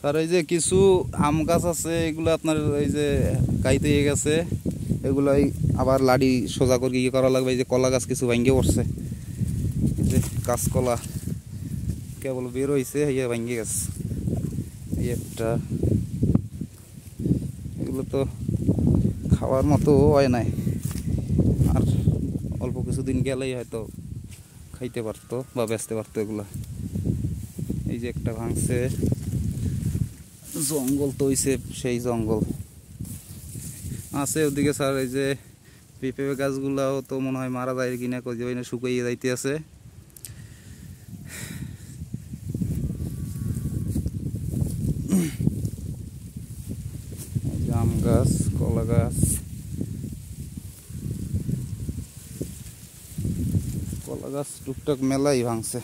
Sir এই যে কিছু আম গাছ আছে এগুলো আপনার এই যে কাইতে গেছে, এগুলাই আবার লাড়ি সোজা করে ইয়ে করা লাগবে। এই যে কলা গাছ কিছু ভাঙ্গে পড়ছে, এই যে কাঁচকলা কেবল বের হয়েছে, ইয়ে ভাঙ্গে গেছে এই একটা। এগুলো তো খাওয়ার মতো হয় নাই, আর অল্প কিছুদিন গেলেই হয়তো খাইতে পারতো বা বেচতে পারতো এগুলা। এই যে একটা ভাঙছে, জঙ্গল তো হইছে, সেই জঙ্গল আছে ওদিকে স্যার। এই যে পেঁপে গাছগুলাও তো মনে হয় মারা যায় কিনা, কই শুকাইয়ে যাইতে আছে। জাম গাছ, কলা গাছ, কলা গাছ টুকটাক মেলাই ভাঙছে।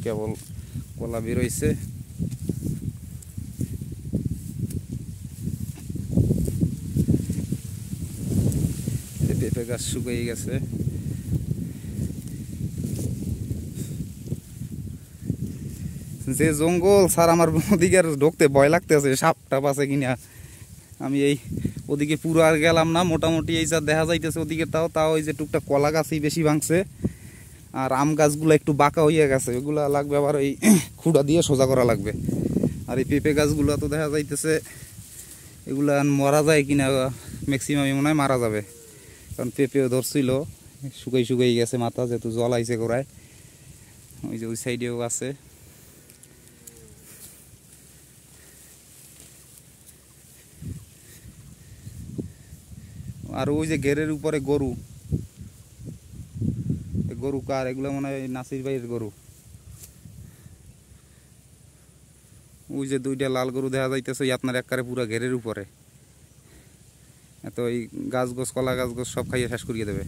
কেবল কলা বেরোইছে। পেঁপে গাছ শুকিয়ে গেছে। যে জঙ্গল স্যার, আমার ওদিকে ঢুকতে ভয় লাগতেছে, সাপ টাপ আছে কিনা। আমি এই ওদিকে পুরো আর গেলাম না, মোটামুটি এই যা দেখা যাইতেছে ওদিকে তাও তাও এই যে টুকটাক কলা গাছই বেশি ভাঙছে, আর আম গাছগুলো একটু বাঁকা হইয়া গেছে, ওইগুলা লাগবে আবার ওই খুঁড়া দিয়ে সোজা করা লাগবে। আর এই পেঁপে গাছগুলো তো দেখা যাইতেছে এগুলা মরা যায় কিনা, ম্যাক্সিমামই মনে হয় মারা যাবে, কারণ পেঁপেও ধরছিল, শুকাই শুকাই গেছে মাথা, যেহেতু জল আইছে গোড়ায়। ওই যে ওই সাইডেও আছে। আর ওই যে ঘেরের উপরে গরু, গরু কার এগুলো মনে হয় নাসির ভাইয়ের গরু। ওই যে দুইটা লাল গরু দেখা যাইতেছে আপনার একবারে পুরো ঘেরের উপরে। এত এই গাছ গোছ, কলা গাছ গোছ সব খাইয়ে শেষ করিয়ে দেবে।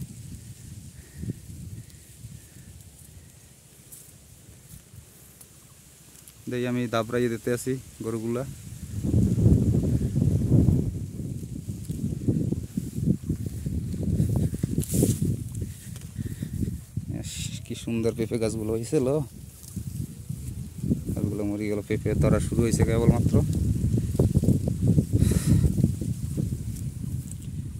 দেখি আমি দাবড়াইয়ে দিতে আসি গরুগুলা। কি সুন্দর পেঁপে গাছগুলো হয়েছিল, গাছগুলো মরে গেল, পেঁপে ধরা শুরু হয়েছে কেবলমাত্র।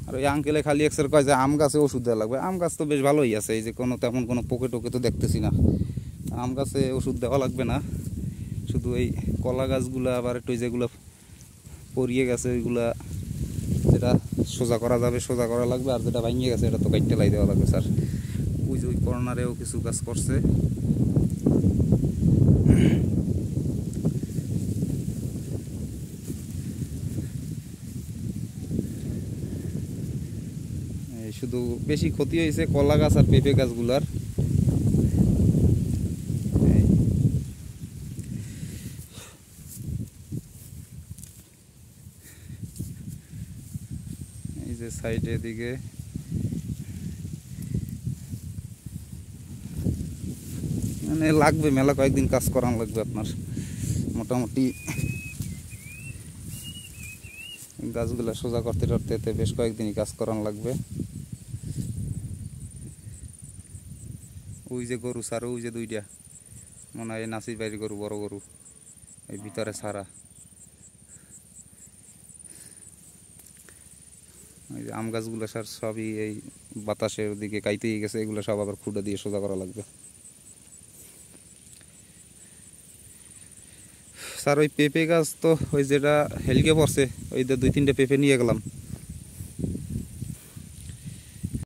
আর ওই আঙ্কেলে খালি একসার কয় যে আম গাছে ওষুধ দেওয়া লাগবে। আম গাছ তো বেশ ভালোই আছে, এই যে কোনো তেমন কোনো পোকে টোকে তো দেখতেছি না, আম গাছে ওষুধ দেওয়া লাগবে না। শুধু এই কলা গাছগুলা আবার একটু যেগুলো পরিয়ে গেছে ওইগুলা যেটা সোজা করা যাবে সোজা করা লাগবে, আর যেটা ভাঙিয়ে গেছে এটা তো কাইটে লাই দেওয়া লাগবে স্যার। ওই যে ওই কর্নারেও কিছু গাছ করছে। শুধু বেশি ক্ষতি হয়েছে কলা গাছ আর পেঁপে গাছগুলার। এই যে সাইডে দিকে মানে লাগবে মেলা, কয়েকদিন কাজ করান লাগবে আপনার। মোটামুটি গাছগুলা সোজা করতে করতে বেশ কয়েকদিনই কাজ করান লাগবে। ওই যে গরু সার, ওই যে দুইটা মনে হয় নাসির বাইরের গরু, বড় গরু এই ভিতরে সারা। ওই যে আম গাছগুলো স্যার সবই এই বাতাসের দিকে কাইতেই গেছে, এগুলো সব আবার খুঁড়ে দিয়ে সোজা করা লাগবে স্যার। ওই পেঁপে গাছ তো ওই যেটা হেলকে পড়ছে, ওই যে দুই তিনটে পেঁপে নিয়ে গেলাম।